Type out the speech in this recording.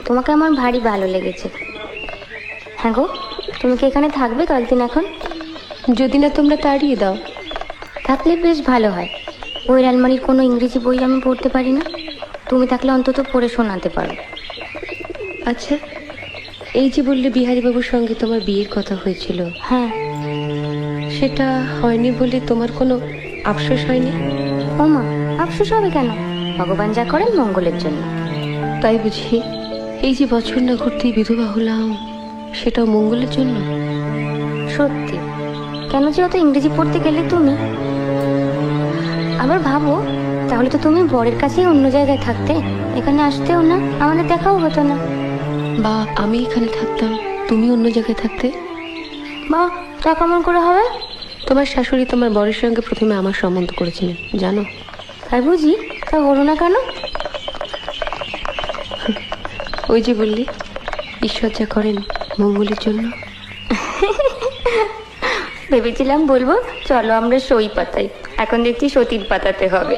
তোমাকে আমার ভারী ভালো লেগেছে। হ্যাঁ গো, তুমি কি এখানে থাকবে কয়েকদিন এখন? যদি না তোমরা তাড়িয়ে দাও। থাকলে বেশ ভালো হয়। ওই আলমারির কোনো ইংরেজি বই আমি পড়তে পারি না, তুমি থাকলে অন্তত পড়ে শোনাতে পারো। আচ্ছা, এই যে বললে বিহারীবাবুর সঙ্গে তোমার বিয়ের কথা হয়েছিল, হ্যাঁ। সেটা হয়নি বলে তোমার কোনো আফসোস হয়নি? ও মা, আফসোস হবে কেন? ভগবান যা করেন মঙ্গলের জন্য। তাই বুঝি? এই যে বছর না ঘুরতেই বিধবা হলাম, সেটাও মঙ্গলের জন্য? সত্যি। কেন যে অত ইংরেজি পড়তে গেলে তুমি? আবার ভাবো, তাহলে তো তুমি বরের কাছেই অন্য জায়গায় থাকতে, এখানে আসতেও না, আমাদের দেখাও হতো না। বা আমি এখানে থাকতাম, তুমি অন্য জায়গায় থাকতে। বা তা কেমন করে হবে? তোমার শাশুড়ি তোমার বরের সঙ্গে প্রথমে আমার সম্বন্ধ করেছিলেন, জানো? তাই বুঝি? তা হলো না কেন? ওই যে বললি, ঈশ্বর যা করেন মঙ্গলের জন্য। ভেবেছিলাম বলবো চলো আমরা সই পাতাই, এখন দেখছি সতীর পাতাতে হবে।